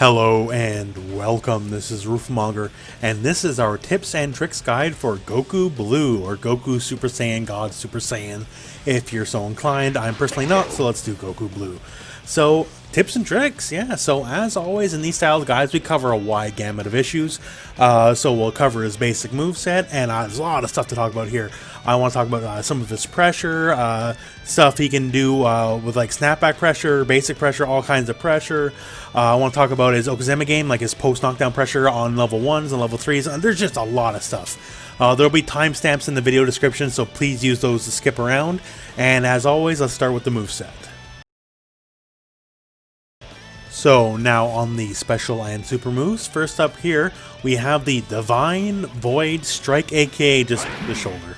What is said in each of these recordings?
Hello and welcome, this is Rooflemonger, and this is our tips and tricks guide for Goku Blue, or Goku Super Saiyan God Super Saiyan, if you're so inclined. I'm personally not, so let's do Goku Blue. So, tips and tricks, yeah, so as always in these style guides, we cover a wide gamut of issues. So we'll cover his basic moveset, and there's a lot of stuff to talk about here. I want to talk about some of his pressure, stuff he can do with like snapback pressure, basic pressure, all kinds of pressure. I want to talk about his Okizeme game, like his post-knockdown pressure on level 1s and level 3s, and there's just a lot of stuff. There'll be timestamps in the video description, so please use those to skip around. And as always, let's start with the moveset. So now on the special and super moves, first up here, we have the Divine Void Strike, aka just the shoulder.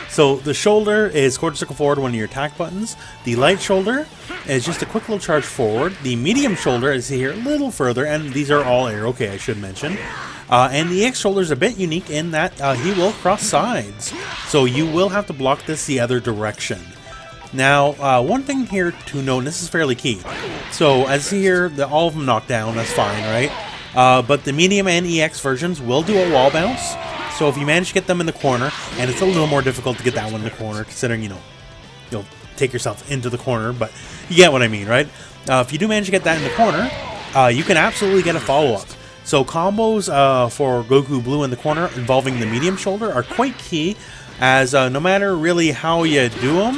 So the shoulder is quarter circle forward, one of your attack buttons. The light shoulder is just a quick little charge forward. The medium shoulder is here a little further, and these are all air, okay, I should mention. And the X shoulder is a bit unique in that he will cross sides. So you will have to block this the other direction. Now, one thing here to note, and this is fairly key. So as you see here, all of them knock down, that's fine, right? But the medium and EX versions will do a wall bounce. So if you manage to get them in the corner, and it's a little more difficult to get that one in the corner, considering, you'll take yourself into the corner, but you get what I mean, right? If you do manage to get that in the corner, you can absolutely get a follow-up. So combos for Goku Blue in the corner involving the medium shoulder are quite key, as no matter really how you do them,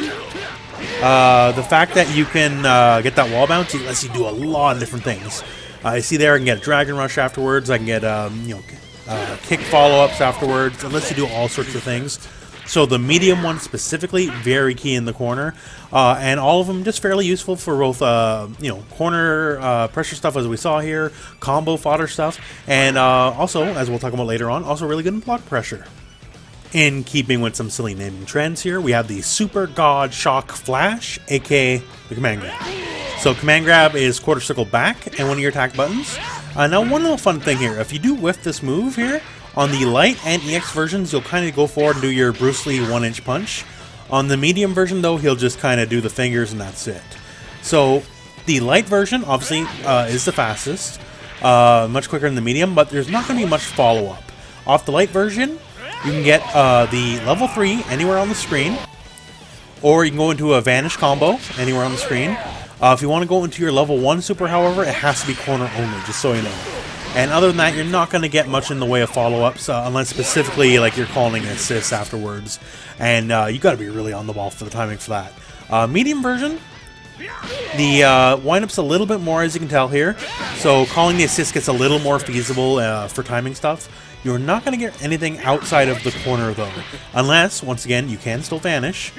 the fact that you can get that wall bounce lets you do a lot of different things. You see there, I can get a Dragon Rush afterwards, I can get, kick follow-ups afterwards. It lets you do all sorts of things. So the medium one specifically, very key in the corner. And all of them just fairly useful for both, corner pressure stuff as we saw here, combo fodder stuff, and also, as we'll talk about later on, also really good in block pressure. In keeping with some silly naming trends here, we have the Super God Shock Flash, aka the command grab. So command grab is quarter circle back and one of your attack buttons. Now one little fun thing here, if you do whiff this move here, on the light and EX versions, you'll kind of go forward and do your Bruce Lee 1-inch punch. On the medium version though, he'll just kind of do the fingers and that's it. So the light version obviously is the fastest, much quicker than the medium, but there's not going to be much follow-up. Off the light version, you can get the level 3 anywhere on the screen, or you can go into a vanish combo anywhere on the screen. If you want to go into your level 1 super, however, it has to be corner only, just so you know. And other than that, you're not going to get much in the way of follow-ups, unless specifically like you're calling assists afterwards. And you got to be really on the ball for the timing for that. Medium version, the wind-up's a little bit more, as you can tell here. So calling the assist gets a little more feasible for timing stuff. You're not going to get anything outside of the corner, though. Unless, once again, you can still vanish.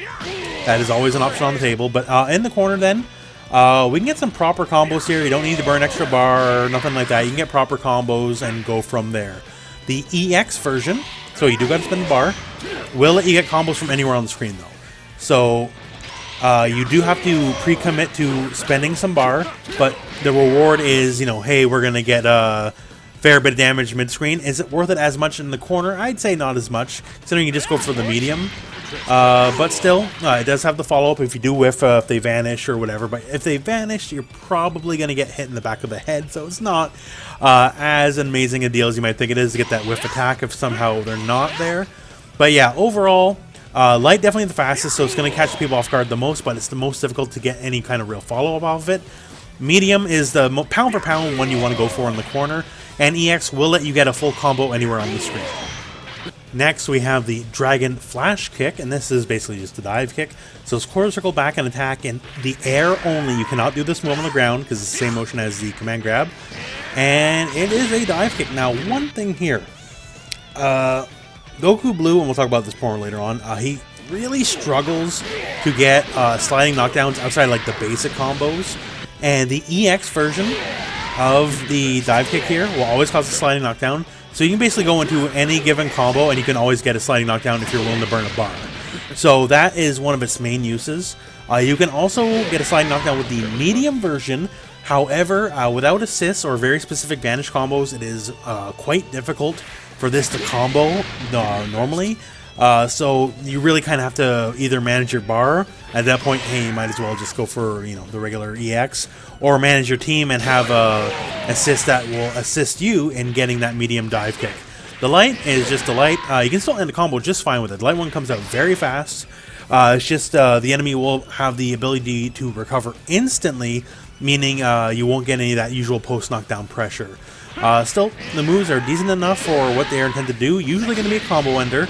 That is always an option on the table. But in the corner, then, we can get some proper combos here. You don't need to burn extra bar or nothing like that. You can get proper combos and go from there. The EX version, so you do got to spend the bar, will let you get combos from anywhere on the screen, though. So you do have to pre-commit to spending some bar, but the reward is, hey, we're going to get fair bit of damage mid-screen. Is it worth it as much in the corner? I'd say not as much, considering you just go for the medium. But still, it does have the follow-up if you do whiff, if they vanish or whatever. But if they vanish, you're probably going to get hit in the back of the head. So it's not as amazing a deal as you might think it is to get that whiff attack if somehow they're not there. But yeah, overall, light definitely the fastest, so it's going to catch people off guard the most, but it's the most difficult to get any kind of real follow-up off of it. Medium is the pound for pound one you want to go for in the corner, and EX will let you get a full combo anywhere on the screen. Next, we have the Dragon Flash Kick, and this is basically just a dive kick. So it's quarter circle back and attack in the air only. You cannot do this move on the ground because it's the same motion as the command grab. And it is a dive kick. Now, one thing here. Goku Blue, and we'll talk about this more later on, he really struggles to get sliding knockdowns outside like the basic combos. And the EX version of the dive kick here will always cause a sliding knockdown. So you can basically go into any given combo and you can always get a sliding knockdown if you're willing to burn a bar. So that is one of its main uses. You can also get a sliding knockdown with the medium version. However, without assists or very specific vanish combos, it is quite difficult for this to combo normally. So you really kind of have to either manage your bar. At that point, hey, you might as well just go for, you know, the regular EX, or manage your team and have a assist that will assist you in getting that medium dive kick. The light is just a light. You can still end a combo just fine with it. The light one comes out very fast. It's just the enemy will have the ability to recover instantly, meaning you won't get any of that usual post-knockdown pressure. Still, the moves are decent enough for what they are intended to do. Usually going to be a combo ender.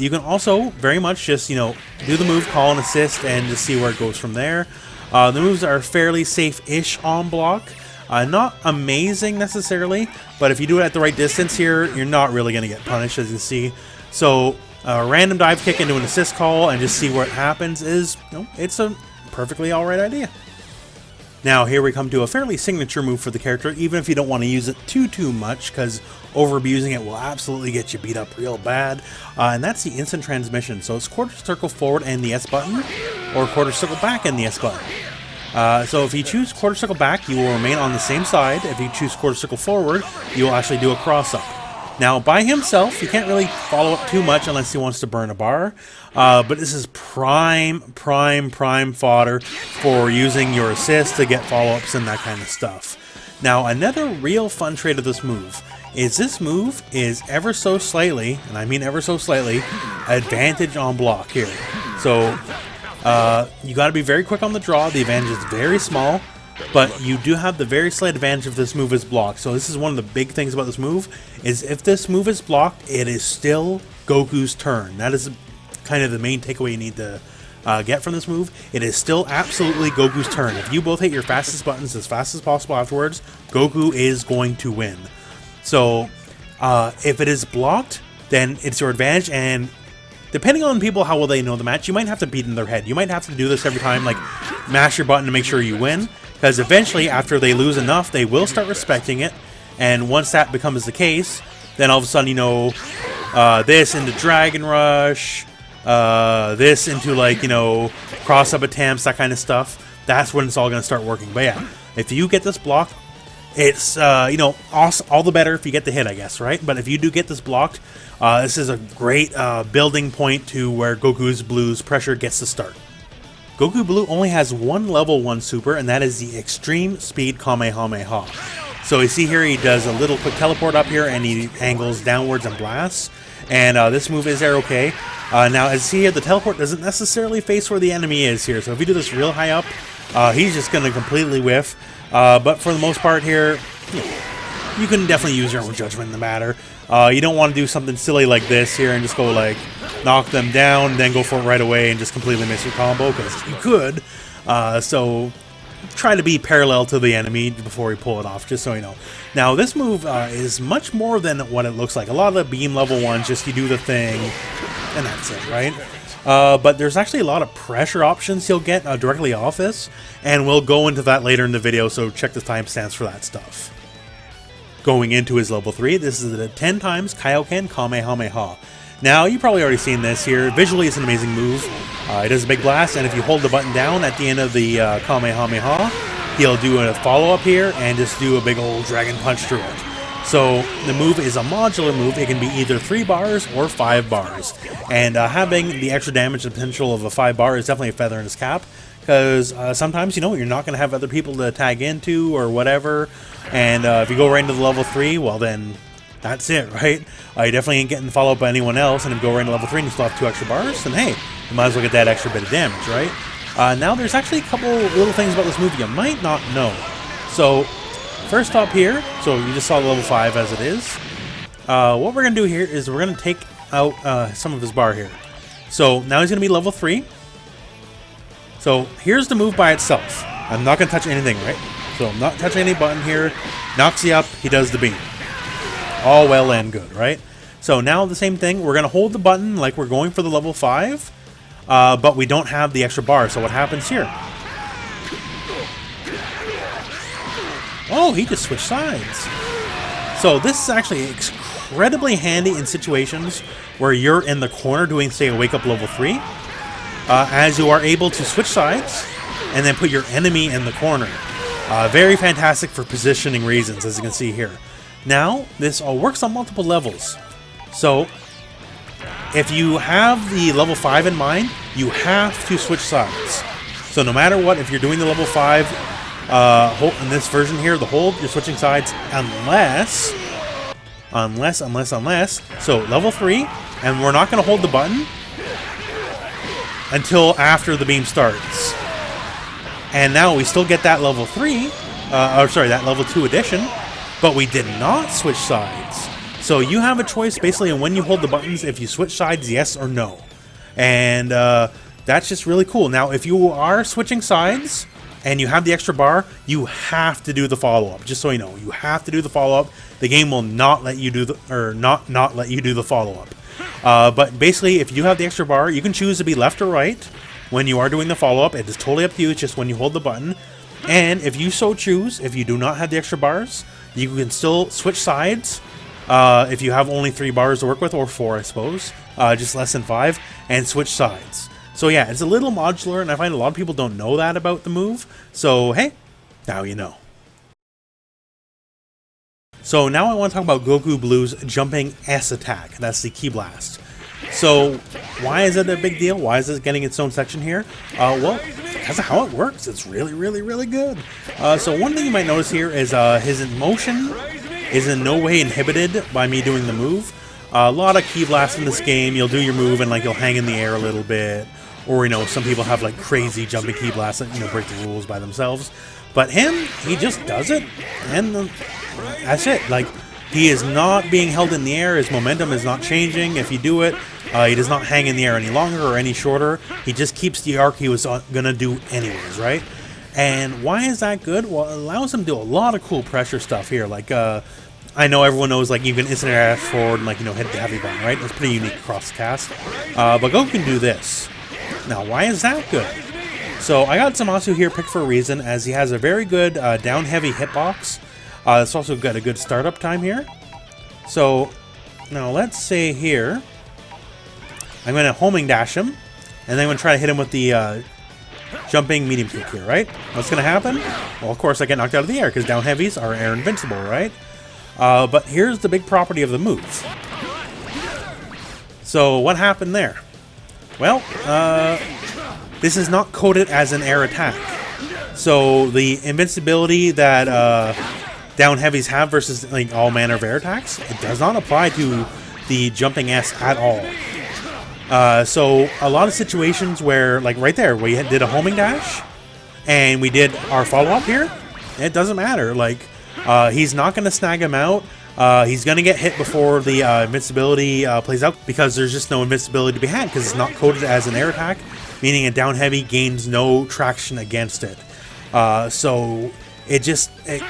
You can also very much just, you know, do the move, call an assist, and just see where it goes from there. The moves are fairly safe-ish on block. Not amazing necessarily, but if you do it at the right distance here, you're not really going to get punished, as you can see. So, a random dive kick into an assist call and just see what happens is, you know, it's a perfectly alright idea. Now here we come to a fairly signature move for the character, even if you don't want to use it too much, because over-abusing it will absolutely get you beat up real bad. And that's the instant transmission. So it's quarter circle forward and the S button, or quarter circle back and the S button. So if you choose quarter circle back, you will remain on the same side. If you choose quarter circle forward, you will actually do a cross-up. Now, by himself, you can't really follow up too much unless he wants to burn a bar. But this is prime fodder for using your assist to get follow-ups and that kind of stuff. Now, another real fun trait of this move is ever so slightly, and I mean ever so slightly, advantage on block here. So, you got to be very quick on the draw. The advantage is very small. But you do have the very slight advantage if this move is blocked. So this is one of the big things about this move, is if this move is blocked, it is still Goku's turn. That is kind of the main takeaway you need to get from this move. It is still absolutely Goku's turn. If you both hit your fastest buttons as fast as possible afterwards, Goku is going to win. So if it is blocked, then it's your advantage, and depending on people how well they know the match, you might have to beat in their head. You might have to do this every time, like mash your button to make sure you win. Because eventually, after they lose enough, they will start respecting it. And once that becomes the case, then all of a sudden, you know, this into Dragon Rush, this into, like, you know, cross-up attempts, that kind of stuff. That's when it's all going to start working. But yeah, if you get this blocked, it's, you know, awesome, all the better if you get the hit, I guess, right? But if you do get this blocked, this is a great building point to where Goku's Blue's pressure gets to start. Goku Blue only has one level 1 super, and that is the Extreme Speed Kamehameha. So you see here he does a little quick teleport up here, and he angles downwards and blasts. And this move is there okay. Now, as you see here, the teleport doesn't necessarily face where the enemy is here. So if you do this real high up, he's just going to completely whiff. But for the most part here, you can definitely use your own judgment in the matter. You don't want to do something silly like this here and just go like knock them down, then go for it right away and just completely miss your combo, because you could. So try to be parallel to the enemy before you pull it off, just so you know. Now this move is much more than what it looks like. A lot of the beam level ones, just you do the thing and that's it, right? But there's actually a lot of pressure options you'll get directly off this, and we'll go into that later in the video, so check the timestamps for that stuff. Going into his level 3, this is the 10 times Kaioken Kamehameha. Now, you've probably already seen this here. Visually, it's an amazing move. It does a big blast, and if you hold the button down at the end of the Kamehameha, he'll do a follow-up here and just do a big old dragon punch through it. So, the move is a modular move. It can be either 3 bars or 5 bars. And having the extra damage potential of a 5 bar is definitely a feather in his cap, because sometimes, you know, you're not going to have other people to tag into or whatever. And if you go right into the level 3, well then, that's it, right? You definitely ain't getting followed by anyone else, and if you go right into level 3 and you still have 2 extra bars, then hey, you might as well get that extra bit of damage, right? Now there's actually a couple little things about this move you might not know. So, first up here, so you just saw the level 5 as it is. What we're going to do here is we're going to take out some of his bar here. So, now he's going to be level 3. So, here's the move by itself. I'm not going to touch anything, right? So I'm not touching any button here. Knocks you up, he does the beam. All well and good, right? So now the same thing, we're going to hold the button like we're going for the level 5, but we don't have the extra bar. So what happens here? Oh, he just switched sides. So this is actually incredibly handy in situations where you're in the corner doing, say, a wake up level 3, as you are able to switch sides and then put your enemy in the corner. Very fantastic for positioning reasons, as you can see here. Now, this all works on multiple levels. So, if you have the level 5 in mind, you have to switch sides. So no matter what, if you're doing the level 5 in this version here, the hold, you're switching sides unless, so level 3, and we're not going to hold the button until after the beam starts. And now we still get that level 3, that level 2 addition, but we did not switch sides. So you have a choice basically on when you hold the buttons if you switch sides, yes or no. And that's just really cool. Now, if you are switching sides and you have the extra bar, you have to do the follow-up. Just so you know, you have to do the follow-up. The game will not let you do the, or not let you do the follow-up. But basically, if you have the extra bar, you can choose to be left or right when you are doing the follow-up. It is totally up to you. It's just when you hold the button. And if you so choose, if you do not have the extra bars, you can still switch sides. If you have only 3 bars to work with, or 4, I suppose, just less than 5, and switch sides. So yeah, it's a little modular, and I find a lot of people don't know that about the move. So hey, now you know. So now I want to talk about Goku Blue's jumping S attack. That's the Ki Blast. So why is it a big deal? Why is it getting its own section here? Well, because of how it works. It's really good. So one thing you might notice here is his motion is in no way inhibited by me doing the move. A lot of Ki Blasts in this game, you'll do your move and like you'll hang in the air a little bit. Or, you know, some people have like crazy jumping Ki Blasts that, you know, break the rules by themselves. But him, he just does it, and that's it. Like, he is not being held in the air. His momentum is not changing. If you do it, he does not hang in the air any longer or any shorter. He just keeps the arc he was going to do anyways, right? And why is that good? Well, it allows him to do a lot of cool pressure stuff here. Like, I know everyone knows, like, you can instant air dash forward and, like, you know, hit the heavy button, right? That's pretty unique across the cast. But Goku can do this. Now, why is that good? So, I got Zamasu here picked for a reason, as he has a very good down-heavy hitbox. It's also got a good startup time here. So, now let's say here, I'm going to homing dash him, and then I'm going to try to hit him with the jumping medium kick here, right? What's going to happen? Well, of course, I get knocked out of the air, because down heavies are air invincible, right? But here's the big property of the move. So, what happened there? Well, this is not coded as an air attack. So the invincibility that down heavies have versus like all manner of air attacks, it does not apply to the jumping S at all. So a lot of situations where, like right there, we did a homing dash and we did our follow-up here, it doesn't matter. Like, he's not going to snag him out. He's going to get hit before the invincibility plays out, because there's just no invincibility to be had, because it's not coded as an air attack, meaning a down heavy gains no traction against it. So it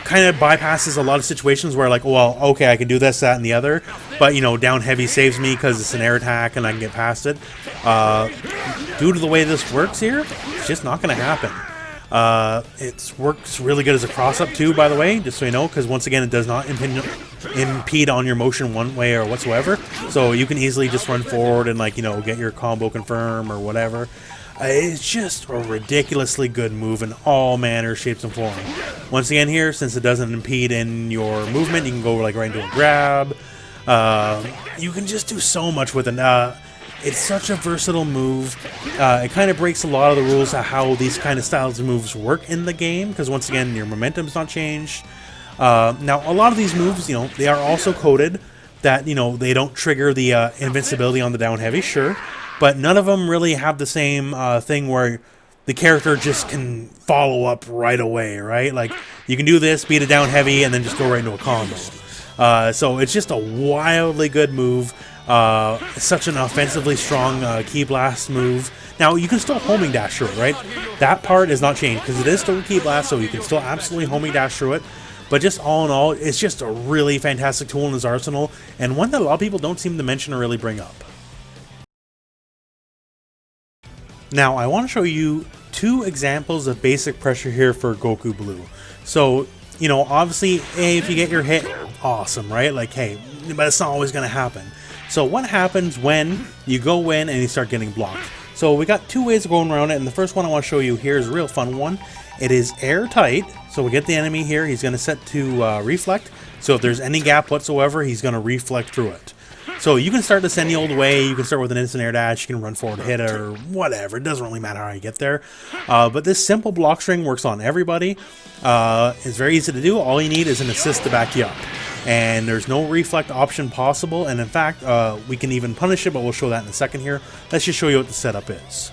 kind of bypasses a lot of situations where, like, well, okay, I can do this, that, and the other, but, you know, down heavy saves me because it's an air attack and I can get past it. Due to the way this works here, it's just not going to happen. It works really good as a cross-up too, by the way, just so you know, because once again, it does not impede on your motion one way or whatsoever. So you can easily just run forward and, like, you know, get your combo confirm or whatever. It's just a ridiculously good move in all manner, shapes, and forms. Once again here, since it doesn't impede in your movement, you can go like right into a grab. You can just do so much with it. It's such a versatile move. It kind of breaks a lot of the rules of how these kind of styles of moves work in the game, because once again, your momentum's not changed. Now, a lot of these moves, you know, they are also coded that, you know, they don't trigger the invincibility on the down heavy, sure, but none of them really have the same thing where the character just can follow up right away, right? Like, you can do this, beat it down heavy, and then just go right into a combo. So it's just a wildly good move. Such an offensively strong Ki Blast move. Now, you can still homing dash through it, right? That part is not changed, because it is still a Ki Blast, so you can still absolutely homing dash through it. But just all in all, it's just a really fantastic tool in his arsenal, and one that a lot of people don't seem to mention or really bring up. Now, I want to show you 2 examples of basic pressure here for Goku Blue. So, you know, obviously, hey, if you get your hit, awesome, right? Like, hey, but it's not always going to happen. So what happens when you go in and you start getting blocked? So we got 2 ways of going around it, and the first one I want to show you here is a real fun one. It is airtight. So we get the enemy here, he's going to set to reflect. So if there's any gap whatsoever, he's going to reflect through it. So you can start this any old way. You can start with an instant air dash. You can run forward, hit or whatever. It doesn't really matter how you get there. But this simple block string works on everybody. It's very easy to do. All you need is an assist to back you up. And there's no reflect option possible. And in fact, we can even punish it, but we'll show that in a second here. Let's just show you what the setup is.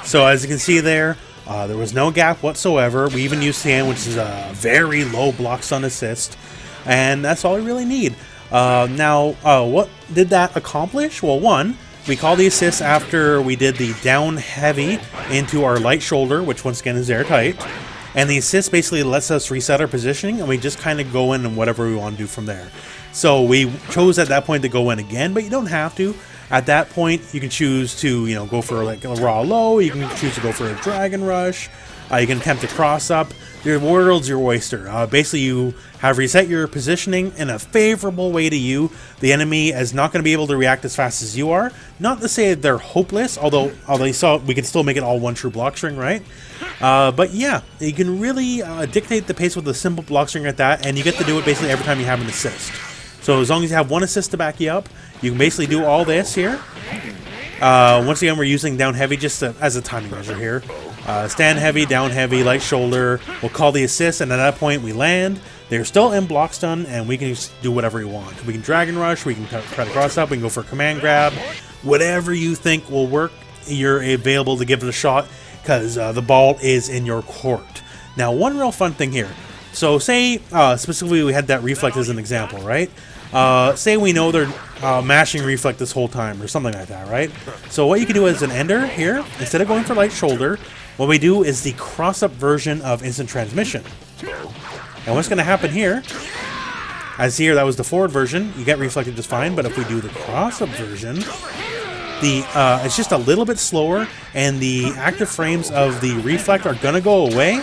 So as you can see there, there was no gap whatsoever. We even used sand, which is a very low block stun assist. And that's all we really need. Now, what did that accomplish? Well, one, we call the assist after we did the down heavy into our light shoulder, which once again is airtight. And the assist basically lets us reset our positioning, and we just kind of go in and whatever we want to do from there. So we chose at that point to go in again, but you don't have to. At that point, you can choose to, you know, go for like a raw low. You can choose to go for a dragon rush. You can attempt to cross up. Your world's your oyster. Basically, you have reset your positioning in a favorable way to you. The enemy is not going to be able to react as fast as you are. Not to say they're hopeless, although you saw we can still make it all one true block string, right? But yeah, you can really dictate the pace with a simple block string like that, and you get to do it basically every time you have an assist. So as long as you have one assist to back you up, you can basically do all this here. Once again, we're using down heavy just as a timing measure here. Stand heavy, down heavy, light shoulder. We'll call the assist, and at that point we land. They're still in block stun, and we can just do whatever we want. We can dragon rush, we can try to cross up, we can go for a command grab. Whatever you think will work, you're available to give it a shot, because the ball is in your court. Now, one real fun thing here. So say, specifically we had that reflect as an example, right? Say we know they're mashing reflect this whole time or something like that, right? So what you can do as an ender here, instead of going for light shoulder, what we do is the cross-up version of instant transmission. And what's going to happen here, as here that was the forward version, you get reflected just fine, but if we do the cross-up version, it's just a little bit slower, and the active frames of the reflect are going to go away,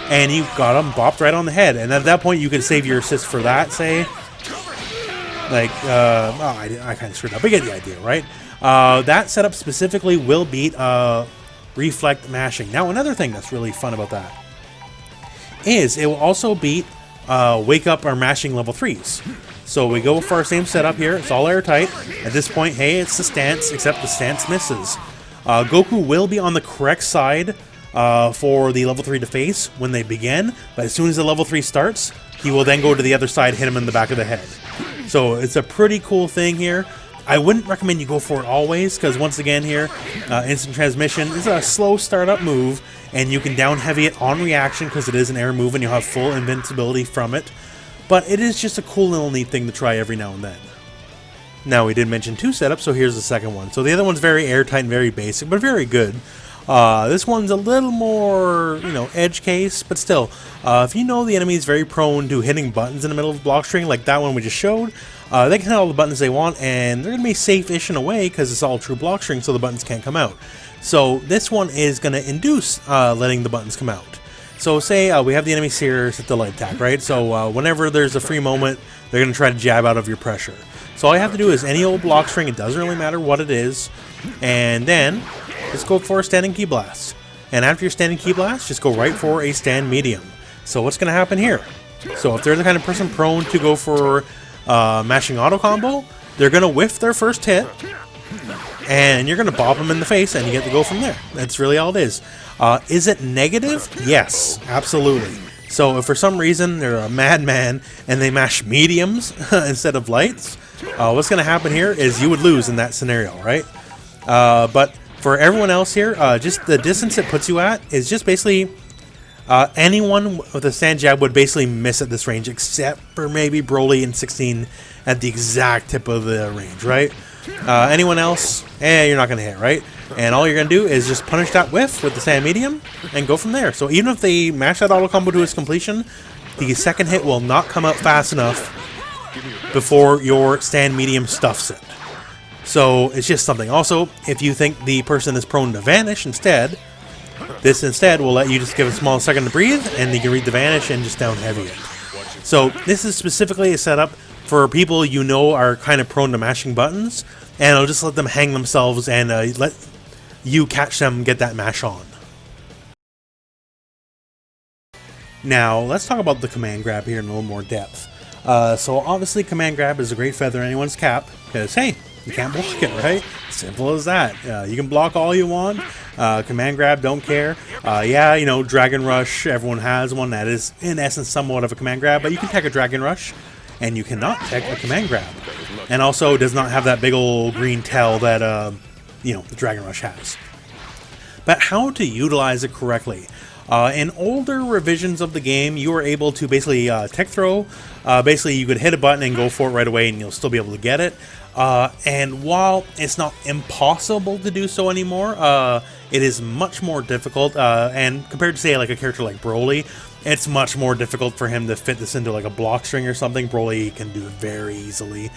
and you got them bopped right on the head. And at that point, you can save your assist for that, say. Like, I kind of screwed up, but you get the idea, right? That setup specifically will beat reflect mashing. Now, another thing that's really fun about that is it will also beat wake up our mashing level 3s. So we go for our same setup here. It's all airtight. At this point, hey, it's the stance, except the stance misses. Goku will be on the correct side for the level 3 to face when they begin, but as soon as the level 3 starts, he will then go to the other side, hit him in the back of the head. So it's a pretty cool thing here. I wouldn't recommend you go for it always, because once again here, instant transmission is a slow startup move, and you can down heavy it on reaction because it is an air move and you'll have full invincibility from it. But it is just a cool little neat thing to try every now and then. Now, we did mention 2 setups, so here's the second one. So the other one's very airtight and very basic, but very good. This one's a little more, you know, edge case, but still, if you know the enemy is very prone to hitting buttons in the middle of the block string, like that one we just showed, they can hit all the buttons they want, and they're going to be safe-ish in a way, because it's all true block string, so the buttons can't come out. So this one is going to induce letting the buttons come out. So say we have the enemy here set the light attack, right? So whenever there's a free moment, they're going to try to jab out of your pressure. So all you have to do is any old block string, it doesn't really matter what it is, and then just go for a standing key blast. And after your standing key blast, just go right for a stand medium. So what's going to happen here? So if they're the kind of person prone to go for mashing auto combo, they're going to whiff their first hit, and you're going to bop them in the face, and you get to go from there. That's really all it is. Is it negative? Yes, absolutely. So if for some reason they're a madman and they mash mediums instead of lights, what's going to happen here is you would lose in that scenario, right? But for everyone else here, just the distance it puts you at is just basically anyone with a stand jab would basically miss at this range, except for maybe Broly and 16 at the exact tip of the range, right? Anyone else, you're not going to hit, right? And all you're going to do is just punish that whiff with the stand medium and go from there. So even if they mash that auto combo to its completion, the second hit will not come out fast enough before your stand medium stuffs it. So it's just something. Also, if you think the person is prone to vanish instead, this instead will let you just give a small second to breathe, and you can read the vanish and just down heavy it. So this is specifically a setup for people you know are kind of prone to mashing buttons, and it'll just let them hang themselves and let you catch them get that mash on. Now, let's talk about the command grab here in a little more depth. So obviously command grab is a great feather in anyone's cap, because hey, you can't block it, right? Simple as that. You can block all you want. Command grab, don't care. Yeah, you know, Dragon Rush, everyone has one that is in essence somewhat of a command grab, but you can tech a Dragon Rush, and you cannot tech a command grab. And also does not have that big old green tail that, you know, the Dragon Rush has. But how to utilize it correctly? In older revisions of the game, you were able to basically tech throw. Basically, you could hit a button and go for it right away, and you'll still be able to get it. And while it's not impossible to do so anymore, it is much more difficult. And compared to, say, like a character like Broly, it's much more difficult for him to fit this into like a block string or something. Broly can do it very easily.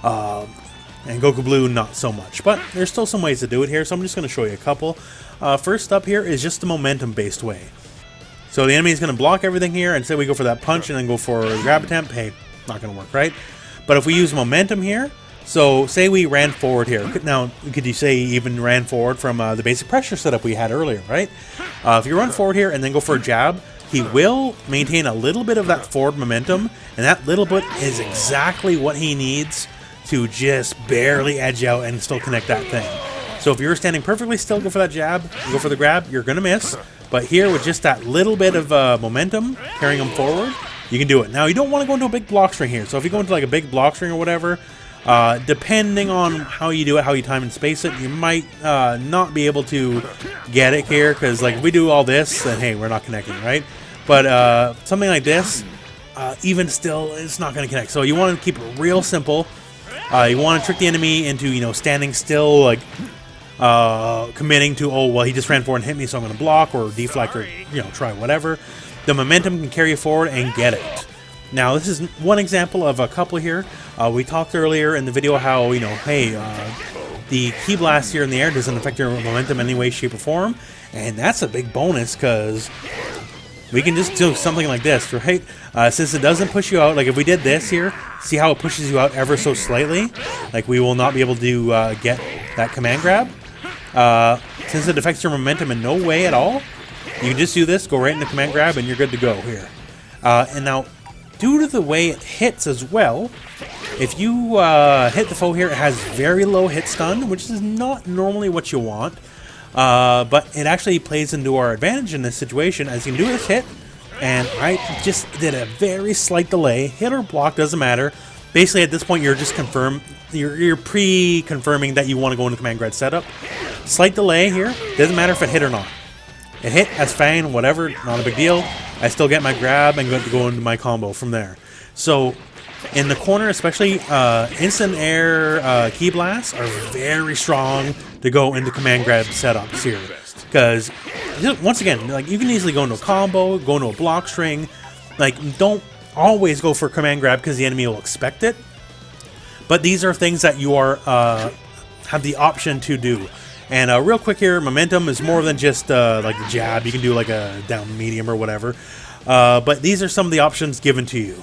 And Goku Blue, not so much. But there's still some ways to do it here, so I'm just going to show you a couple. First up here is just the momentum-based way. So the enemy is going to block everything here, and say we go for that punch and then go for a grab attempt. Hey, not going to work, right? But if we use momentum here, so say we ran forward here. Now, could you say even ran forward from the basic pressure setup we had earlier, right? If you run forward here and then go for a jab, he will maintain a little bit of that forward momentum, and that little bit is exactly what he needs to just barely edge out and still connect that thing. So if you're standing perfectly still, go for that jab, go for the grab, you're going to miss. But here, with just that little bit of momentum carrying him forward, you can do it. Now, you don't want to go into a big block string here. So if you go into like a big block string or whatever, depending on how you do it, how you time and space it, you might not be able to get it here. Because like if we do all this, then hey, we're not connecting, right? But something like this, even still, it's not going to connect. So you want to keep it real simple. You want to trick the enemy into, you know, standing still, like committing to, oh, well, he just ran forward and hit me, so I'm going to block or deflect or, you know, try whatever. The momentum can carry you forward and get it. Now, this is one example of a couple here. We talked earlier in the video how, you know, hey, the key blast here in the air doesn't affect your momentum in any way, shape, or form. And that's a big bonus because we can just do something like this, right? Since it doesn't push you out, like if we did this here, see how it pushes you out ever so slightly? Like we will not be able to get that command grab. Since it affects your momentum in no way at all, you can just do this, go right into command grab, and you're good to go here. And now, due to the way it hits as well, if you hit the foe here, it has very low hit stun, which is not normally what you want. But it actually plays into our advantage in this situation, as you can do this hit, and I just did a very slight delay. Hit or block, doesn't matter. Basically, at this point, you're just you're pre-confirming that you want to go into command grab setup. Slight delay here, doesn't matter if it hit or not. It hit, that's fine, whatever, not a big deal. I still get my grab and go into my combo from there. So, in the corner especially, instant air key blasts are very strong to go into command grab setups here. Because, once again, like you can easily go into a combo, go into a block string. Like, don't always go for command grab because the enemy will expect it. But these are things that you are have the option to do. And real quick here, momentum is more than just like the jab. You can do like a down medium or whatever. But these are some of the options given to you.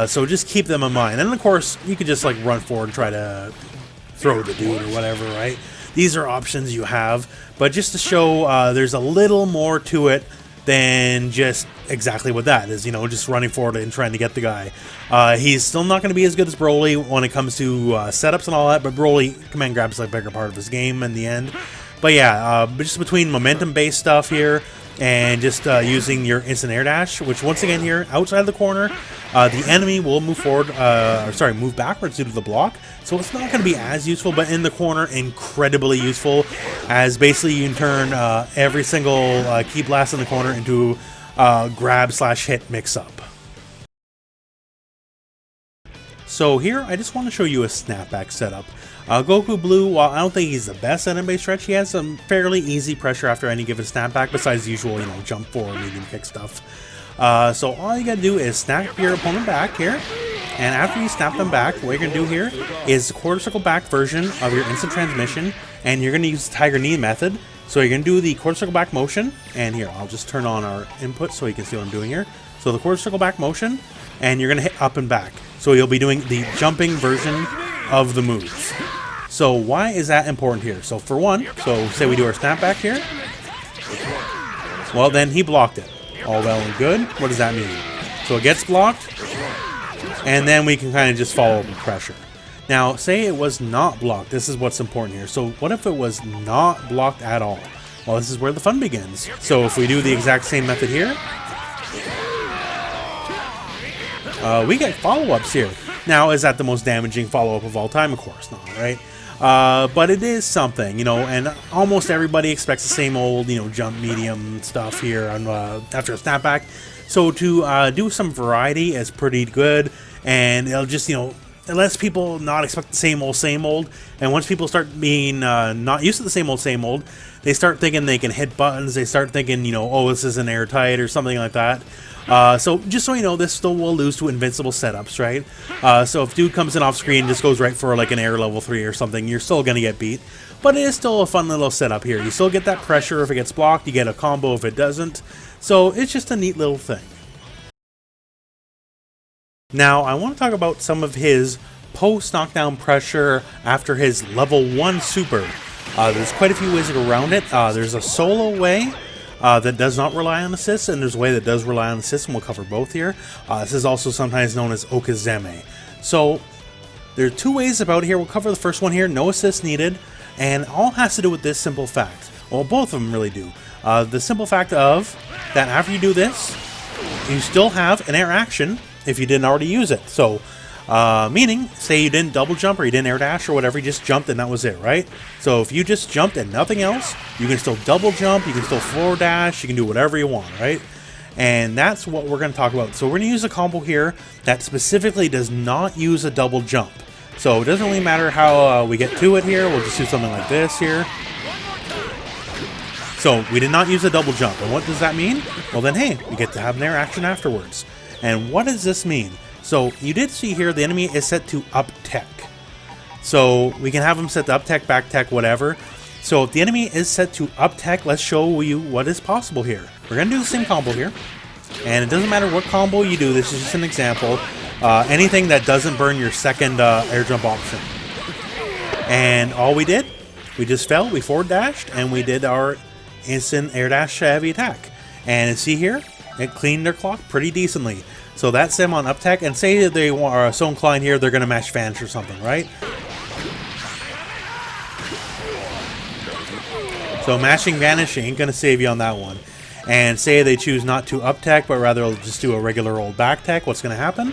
So just keep them in mind. And of course, you could just like run forward and try to throw the dude or whatever, right? These are options you have. But just to show there's a little more to it than just exactly what that is, you know, just running forward and trying to get the guy. He's still not going to be as good as Broly when it comes to setups and all that, but Broly command grabs like a bigger part of his game in the end. But yeah, just between momentum-based stuff here and just using your instant air dash, which once again here, outside of the corner, the enemy will move forward, move backwards due to the block. So it's not going to be as useful, but in the corner, incredibly useful, as basically you can turn every single key blast in the corner into grab/hit mix-up. So here, I just want to show you a snapback setup. Goku Blue, while I don't think he's the best at enemy stretch, he has some fairly easy pressure after any given snapback, besides the usual, you know, jump forward, medium kick stuff. So all you gotta do is snap your opponent back here, and after you snap them back, what you're gonna do here is the quarter circle back version of your instant transmission, and you're gonna use the Tiger Knee method. So you're gonna do the quarter circle back motion, and here, I'll just turn on our input so you can see what I'm doing here. So the quarter circle back motion, and you're gonna hit up and back. So you'll be doing the jumping version of the move. So why is that important here? So for one, so say we do our snapback here. Well, then he blocked it. All well and good. What does that mean? So it gets blocked, and then we can kind of just follow up with pressure. Now, say it was not blocked. This is what's important here. So what if it was not blocked at all? Well, this is where the fun begins. So if we do the exact same method here, we get follow-ups here. Now, is that the most damaging follow-up of all time? Of course not, right? But it is something, you know, and almost everybody expects the same old, you know, jump medium stuff here on, after a snapback. So to do some variety is pretty good, and it'll just, you know, it lets people not expect the same old, and once people start being not used to the same old, they start thinking they can hit buttons, they start thinking, you know, oh, this isn't airtight or something like that. So just so you know, this still will lose to invincible setups, right? So if dude comes in off screen and just goes right for like an air level 3 or something, you're still going to get beat. But it is still a fun little setup here. You still get that pressure if it gets blocked, you get a combo if it doesn't. So it's just a neat little thing. Now, I want to talk about some of his post-knockdown pressure after his level 1 super. There's quite a few ways to go around it. There's a solo way that does not rely on assists, and there's a way that does rely on assists, and we'll cover both here. This is also sometimes known as Okizeme. So, there are two ways about it here. We'll cover the first one here, no assists needed, and all has to do with this simple fact. Well, both of them really do. The simple fact of that after you do this, you still have an air action if you didn't already use it. So, meaning, say you didn't double jump or you didn't air dash or whatever, you just jumped and that was it, right? So if you just jumped and nothing else, you can still double jump, you can still forward dash, you can do whatever you want, right? And that's what we're going to talk about. So we're going to use a combo here that specifically does not use a double jump. So it doesn't really matter how we get to it here, we'll just do something like this here. So we did not use a double jump, and what does that mean? Well then, hey, we get to have an air action afterwards. And what does this mean? So you did see here the enemy is set to up tech. So we can have them set to up tech, back tech, whatever. So if the enemy is set to up tech, let's show you what is possible here. We're going to do the same combo here. And it doesn't matter what combo you do, this is just an example. Anything that doesn't burn your second air jump option. And all we did, we just fell, we forward dashed, and we did our instant air dash heavy attack. And see here, it cleaned their clock pretty decently. So that's them on up tech, and say that they are so inclined here, they're going to mash vanish or something, right? So mashing vanish ain't going to save you on that one. And say they choose not to up tech, but rather just do a regular old back tech, what's going to happen?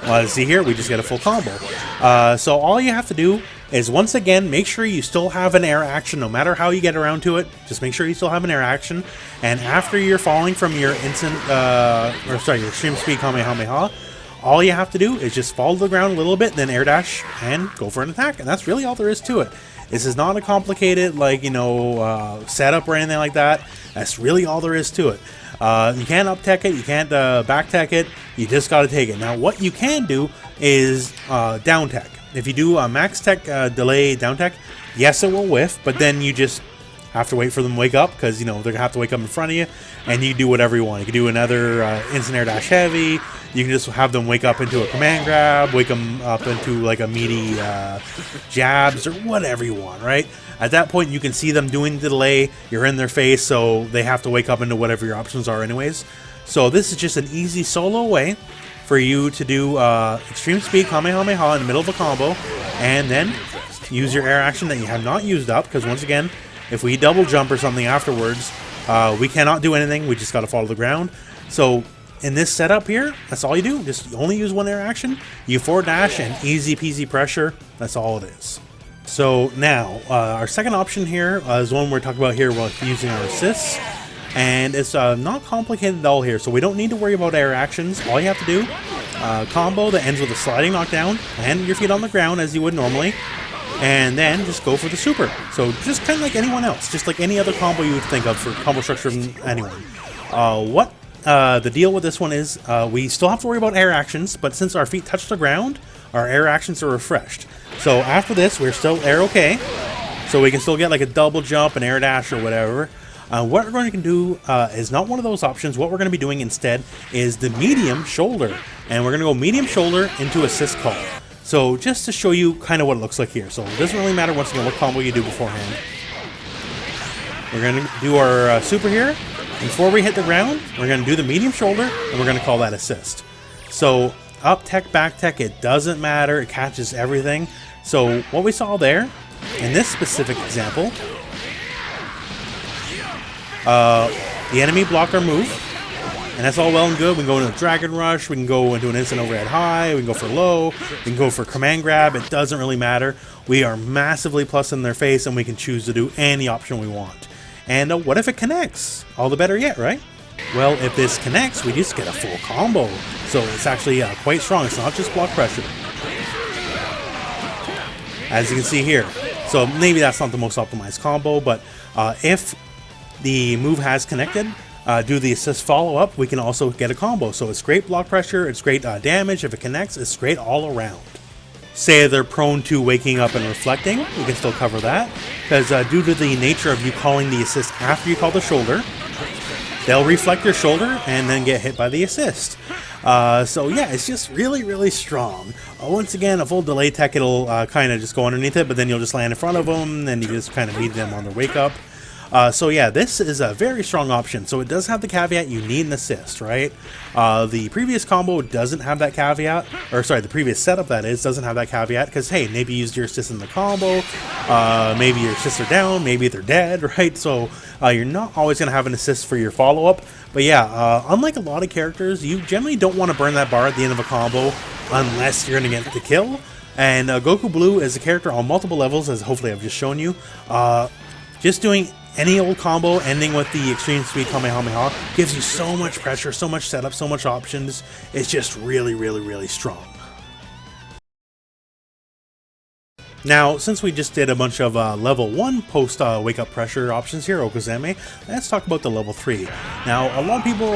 Well, see here, we just get a full combo. So all you have to do is, once again, make sure you still have an air action, no matter how you get around to it. Just make sure you still have an air action. And after you're falling from your your extreme speed Kamehameha, all you have to do is just fall to the ground a little bit, then air dash and go for an attack. And that's really all there is to it. This is not a complicated, like, you know, setup or anything like that. That's really all there is to it. You can't up tech it, you can't back tech it, you just got to take it. Now, what you can do is down tech. If you do a max tech delay down tech, yes, it will whiff, but then you just have to wait for them to wake up, because, you know, they're going to have to wake up in front of you, and you do whatever you want. You can do another instant air dash heavy, you can just have them wake up into a command grab, wake them up into like a meaty jabs, or whatever you want, right? At that point, you can see them doing the delay, you're in their face, so they have to wake up into whatever your options are anyways. So this is just an easy solo way for you to do extreme speed Kamehameha in the middle of a combo, and then use your air action that you have not used up, because once again, if we double jump or something afterwards, we cannot do anything, we just got to fall to the ground. So in this setup here, that's all you do, just only use one air action, you forward dash and easy peasy pressure, that's all it is. So now, our second option here is one we're talking about here while using our assists. And it's not complicated at all here, so we don't need to worry about air actions. All you have to do, combo that ends with a sliding knockdown, land your feet on the ground as you would normally, and then just go for the super. So just kind of like anyone else, just like any other combo you would think of for combo structure from anyone. The deal with this one is, we still have to worry about air actions, but since our feet touch the ground, our air actions are refreshed. So after this, we're still air okay, so we can still get like a double jump, an air dash, or whatever. What we're going to do is not one of those options. What we're going to be doing instead is the medium shoulder. And we're going to go medium shoulder into assist call. So just to show you kind of what it looks like here. So it doesn't really matter once again what combo you do beforehand. We're going to do our super here. Before we hit the ground, we're going to do the medium shoulder, and we're going to call that assist. So up tech, back tech, it doesn't matter. It catches everything. So what we saw there, in this specific example, the enemy blocked our move, and that's all well and good. We can go into a Dragon Rush, we can go into an instant overhead high, we can go for low, we can go for command grab. It doesn't really matter. We are massively plus in their face, and we can choose to do any option we want. And what if it connects? All the better yet, right? Well, if this connects, we just get a full combo. So it's actually quite strong. It's not just block pressure. As you can see here. So maybe that's not the most optimized combo, but if the move has connected, do the assist follow-up, we can also get a combo. So it's great block pressure, it's great damage. If it connects, it's great all around. Say they're prone to waking up and reflecting, we can still cover that. Because due to the nature of you calling the assist after you call the shoulder, they'll reflect your shoulder and then get hit by the assist. So yeah, it's just really, really strong. Once again, a full delay tech, it'll kind of just go underneath it, but then you'll just land in front of them, and you just kind of meet them on their wake up. So yeah, this is a very strong option. So it does have the caveat you need an assist, right? The previous combo doesn't have that caveat, or sorry, the previous setup that is, doesn't have that caveat, because hey, maybe you used your assist in the combo, maybe your assists are down, maybe they're dead, right? So you're not always going to have an assist for your follow-up. But yeah, unlike a lot of characters, you generally don't want to burn that bar at the end of a combo unless you're going to get the kill. And Goku Blue is a character on multiple levels, as hopefully I've just shown you. Just doing any old combo ending with the extreme speed Kamehameha gives you so much pressure, so much setup, so much options. It's just really, really, really strong. Now, since we just did a bunch of level 1 post wake up pressure options here, Okizeme, let's talk about the level 3. Now, a lot of people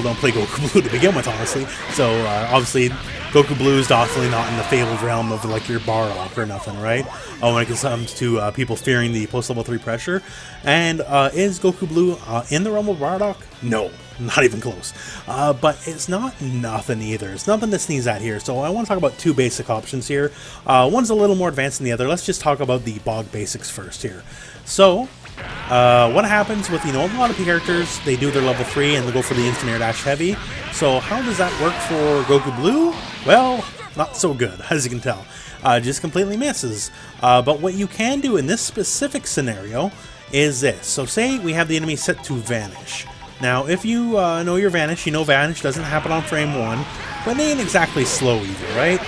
don't play Goku Blue to begin with, honestly. So, obviously, Goku Blue is definitely not in the fabled realm of like your Bardock or nothing, right? When it comes to people fearing the post level 3 pressure. And is Goku Blue in the realm of Bardock? No. Not even close. But it's not nothing either. It's nothing to sneeze at here. So I want to talk about two basic options here. One's a little more advanced than the other. Let's just talk about the bog basics first here. So what happens with, a lot of characters, they do their level 3 and they go for the instant air dash heavy. So how does that work for Goku Blue? Well, not so good, as you can tell. Just completely misses. But what you can do in this specific scenario is this. So say we have the enemy set to Vanish. Now, if you know your Vanish, you know Vanish doesn't happen on frame 1, but they ain't exactly slow either, right?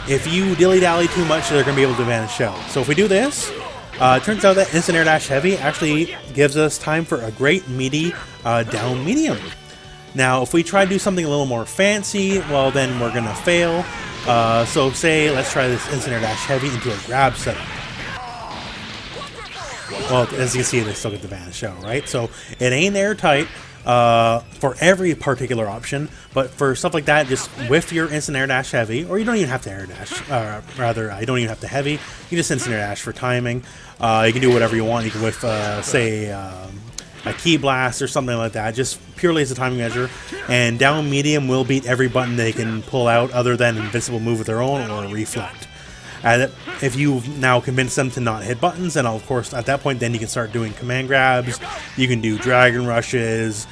If you dilly-dally too much, they're going to be able to Vanish out. So if we do this, it turns out that Instant Air Dash Heavy actually gives us time for a great meaty down medium. Now, if we try to do something a little more fancy, well, then we're going to fail. So say, let's try this Instant Air Dash Heavy into a grab setup. Well, as you can see, they still get the Vanish out, right? So it ain't airtight for every particular option, but for stuff like that, just whiff your Instant Air Dash Heavy, or you don't even have to Air Dash, you don't even have to Heavy, you just Instant Air Dash for timing. You can do whatever you want. You can whiff, say, a Key Blast or something like that, just purely as a timing measure, and down medium will beat every button they can pull out other than Invincible Move of their own or Reflect. And if you've now convinced them to not hit buttons, and of course at that point then you can start doing command grabs, you can do Dragon Rushes,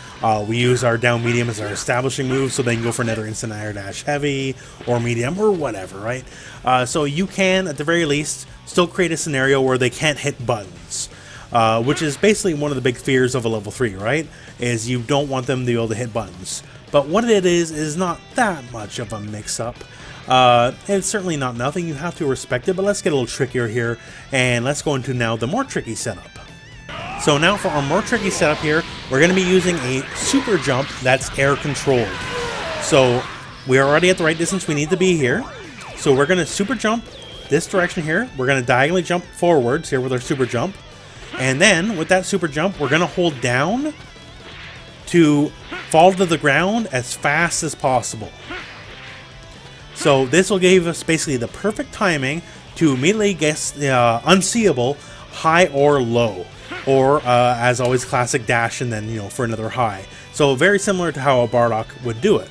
we use our down medium as our establishing move so they can go for another Instant Air Dash Heavy or medium or whatever, right? So you can, at the very least, still create a scenario where they can't hit buttons. Which is basically one of the big fears of a level 3, right? Is you don't want them to be able to hit buttons. But what it is not that much of a mix-up. It's certainly not nothing, you have to respect it, but let's get a little trickier here, and let's go into now the more tricky setup. So now for our more tricky setup here, we're going to be using a super jump that's air controlled. So we're already at the right distance we need to be here. So we're going to super jump this direction here, we're going to diagonally jump forwards here with our super jump, and then with that super jump, we're going to hold down to fall to the ground as fast as possible. So this will give us basically the perfect timing to immediately guess the unseeable high or low, or as always classic dash and then for another high. So very similar to how a Bardock would do it.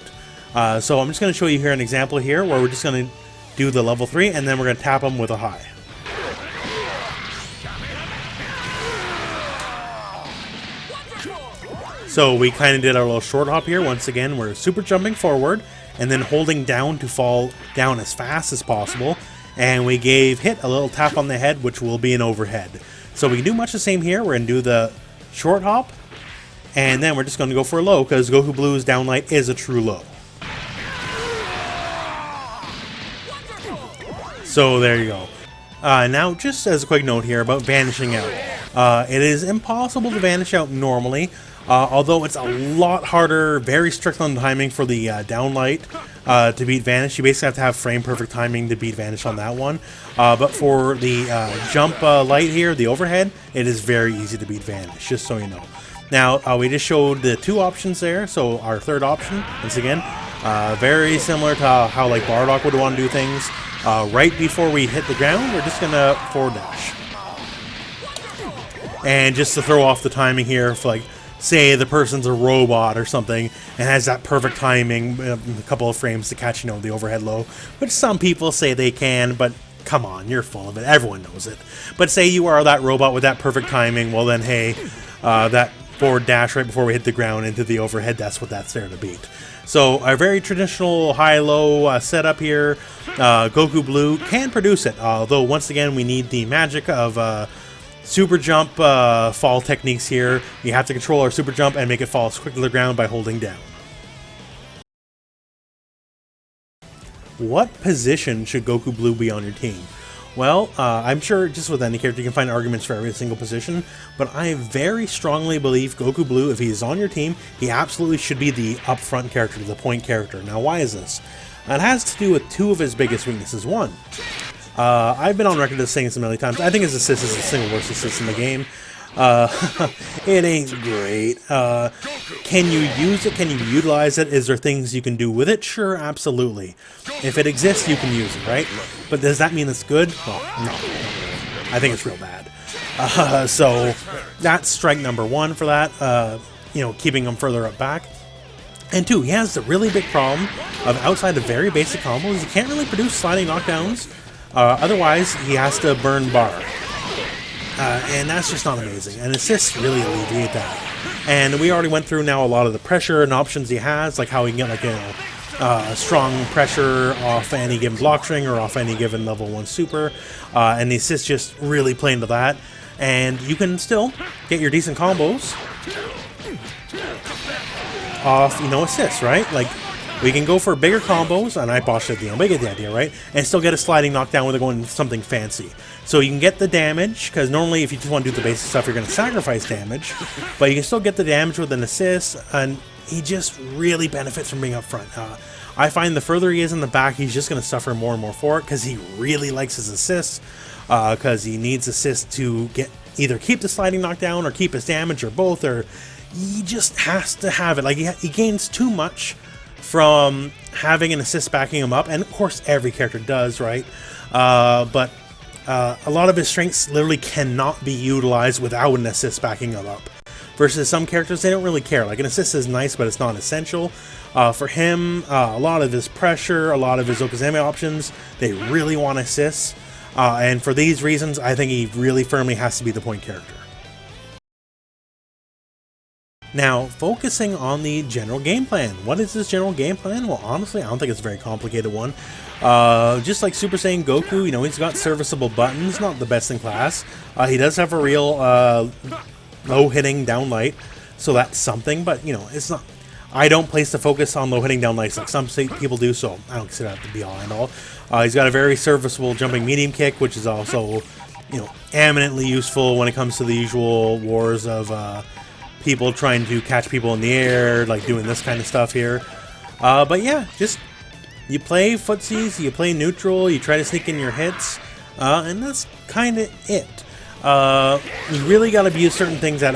So I'm just going to show you here an example here where we're just going to do the level 3 and then we're going to tap them with a high. So we kind of did our little short hop here. Once again, we're super jumping forward and then holding down to fall down as fast as possible. And we gave hit a little tap on the head, which will be an overhead. So we can do much the same here. We're going to do the short hop. And then we're just going to go for a low because Goku Blue's down light is a true low. So there you go. Now, just as a quick note here about vanishing out. It is impossible to vanish out normally. Although it's a lot harder, very strict on timing for the downlight to beat Vanish. You basically have to have frame perfect timing to beat Vanish on that one. But for the jump light here, the overhead, it is very easy to beat Vanish, just so you know. Now, we just showed the 2 options there. So our third option, once again, very similar to how like Bardock would want to do things. Right before we hit the ground, we're just going to forward dash. And just to throw off the timing here, for like, say the person's a robot or something and has that perfect timing, a couple of frames to catch, you know, the overhead low, which some people say they can, but come on, you're full of it. Everyone knows it. But say you are that robot with that perfect timing, well then, hey, that forward dash right before we hit the ground into the overhead, that's what that's there to beat. So a very traditional high-low setup here. Goku Blue can produce it, although once again we need the magic of super jump fall techniques here. You have to control our super jump and make it fall as quick to the ground by holding down. What position should Goku Blue be on your team? Well, I'm sure just with any character you can find arguments for every single position, but I very strongly believe Goku Blue, if he is on your team, he absolutely should be the upfront character, the point character. Now, why is this? It has to do with 2 of his biggest weaknesses. One, I've been on record as saying this a million times, I think his assist is the single worst assist in the game. It ain't great. Can you use it? Can you utilize it? Is there things you can do with it? Sure, absolutely. If it exists, you can use it, right? But does that mean it's good? Well, no. I think it's real bad. So that's strike number 1 for that, you know, keeping him further up back. And 2, he has the really big problem of outside of very basic combos, he can't really produce sliding knockdowns. Otherwise, he has to burn bar. And that's just not amazing. And assists really alleviate that. And we already went through now a lot of the pressure and options he has, like how he can get like a strong pressure off any given block string or off any given level 1 super. And the assists just really play into that. And you can still get your decent combos off, you know, assists, right? Like, we can go for bigger combos, and I botched at the end, but you get the idea, right? And still get a sliding knockdown when they're going something fancy. So you can get the damage, because normally if you just want to do the basic stuff, you're going to sacrifice damage. But you can still get the damage with an assist, and he just really benefits from being up front. I find the further he is in the back, he's just going to suffer more and more for it, because he really likes his assists, because he needs assists to get either keep the sliding knockdown or keep his damage or both, or he just has to have it. Like, he gains too much from having an assist backing him up, and of course every character does, right? But a lot of his strengths literally cannot be utilized without an assist backing him up. Versus some characters, they don't really care. Like, an assist is nice, but it's not essential. For him, a lot of his pressure, a lot of his Okizeme options, they really want assists. And for these reasons, I think he really firmly has to be the point character. Now, focusing on the general game plan. What is this general game plan? Well, honestly, I don't think it's a very complicated one. Just like Super Saiyan Goku, you know, he's got serviceable buttons, not the best in class. He does have a real low-hitting downlight, so that's something, but, you know, it's not... I don't place the focus on low-hitting downlights like some people do, so I don't consider that to be all and all. He's got a very serviceable jumping medium kick, which is also, you know, eminently useful when it comes to the usual wars of... people trying to catch people in the air, like doing this kind of stuff here. But yeah, just you play footsies, you play neutral, you try to sneak in your hits, and that's kind of it. You really got to abuse certain things that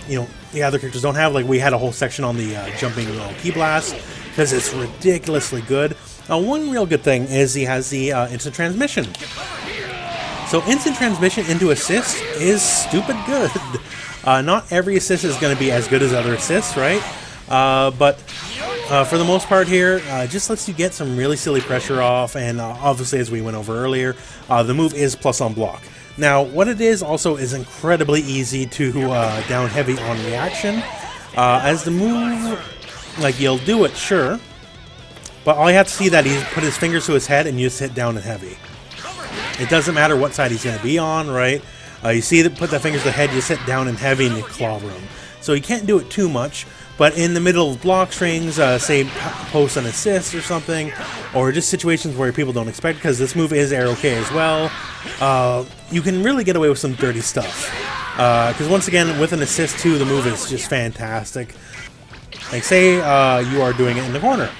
you know, the other characters don't have. Like, we had a whole section on the jumping key blast because it's ridiculously good. One real good thing is he has the instant transmission. So instant transmission into assist is stupid good. Not every assist is going to be as good as other assists, right? But For the most part here, just lets you get some really silly pressure off, and obviously, as we went over earlier, the move is plus on block. Now, what it is also is incredibly easy to down heavy on reaction. As the move, like, you'll do it, sure, but all you have to see that he's put his fingers to his head and you just hit down and heavy. It doesn't matter what side he's going to be on, right? You see that, put that fingers to the head, you just hit down and heavy and you clobber him. So you can't do it too much. But in the middle of block strings, say post an assist or something, or just situations where people don't expect, because this move is air okay as well, you can really get away with some dirty stuff. Because once again, with an assist too, the move is just fantastic. Like say you are doing it in the corner.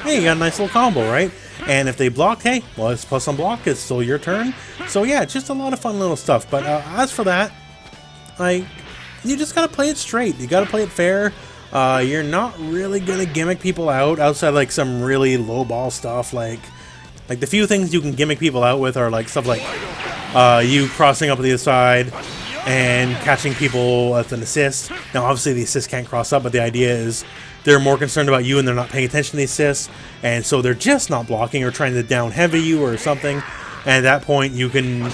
Hey, you got a nice little combo, right? And if they block, hey, well, it's plus on block, it's still your turn. So yeah, it's just a lot of fun little stuff. But as for that, like, you just gotta play it straight. You gotta play it fair. You're not really gonna gimmick people out outside like some really low ball stuff. Like the few things you can gimmick people out with are like stuff like you crossing up to the other side and catching people with an assist. Now, obviously, the assist can't cross up, but the idea is they're more concerned about you and they're not paying attention to the assist, and so they're just not blocking or trying to down heavy you or something. And at that point, you can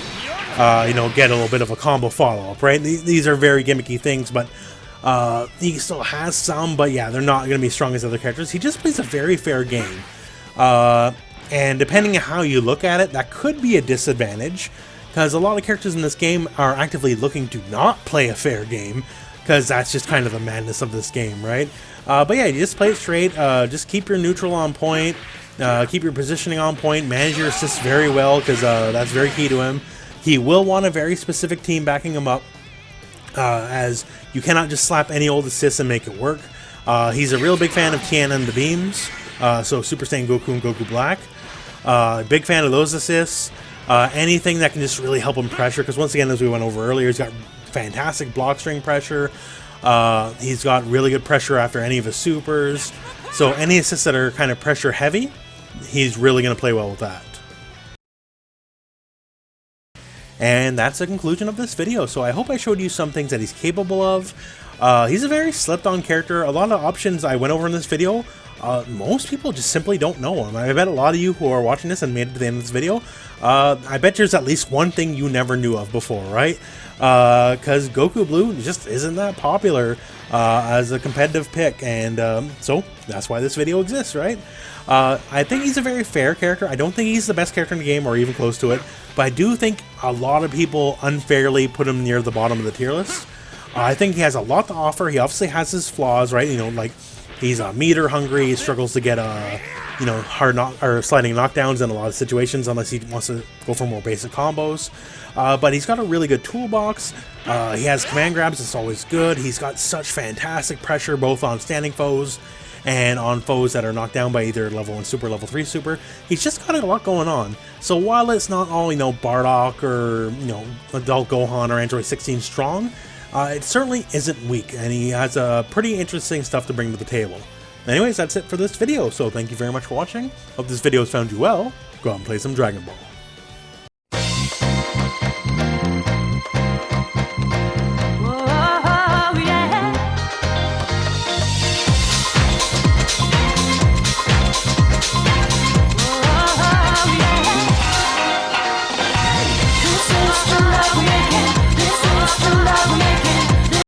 you know, get a little bit of a combo follow-up, right? These are very gimmicky things, but he still has some, but yeah, they're not going to be as strong as other characters. He just plays a very fair game. And depending on how you look at it, that could be a disadvantage, because a lot of characters in this game are actively looking to not play a fair game, because that's just kind of the madness of this game, right? But yeah, you just play it straight, just keep your neutral on point, keep your positioning on point, manage your assists very well, because that's very key to him. He will want a very specific team backing him up, as you cannot just slap any old assist and make it work. He's a real big fan of Tiana and the beams, so Super Saiyan Goku and Goku Black. Big fan of those assists. Anything that can just really help him pressure, because once again, as we went over earlier, he's got fantastic block string pressure. He's got really good pressure after any of his supers. So any assists that are kind of pressure heavy, he's really going to play well with that. And that's the conclusion of this video. So I hope I showed you some things that he's capable of. He's a very slept-on character. A lot of options I went over in this video, most people just simply don't know him. I bet a lot of you who are watching this and made it to the end of this video, I bet there's at least one thing you never knew of before, right? Because Goku Blue just isn't that popular as a competitive pick, and so that's why this video exists, right? I think he's a very fair character. I don't think he's the best character in the game or even close to it, but I do think a lot of people unfairly put him near the bottom of the tier list. I think he has a lot to offer. He obviously has his flaws, right? You know, like he's meter hungry. He struggles to get you know, sliding knockdowns in a lot of situations unless he wants to go for more basic combos. But he's got a really good toolbox. He has command grabs. It's always good. He's got such fantastic pressure both on standing foes and on foes that are knocked down by either level 1 super, level 3 super. He's just got a lot going on. So while it's not all, you know, Bardock or, you know, Adult Gohan or Android 16 strong, it certainly isn't weak, and he has pretty interesting stuff to bring to the table. Anyways, that's it for this video, so thank you very much for watching. Hope this video has found you well. Go out and play some Dragon Ball.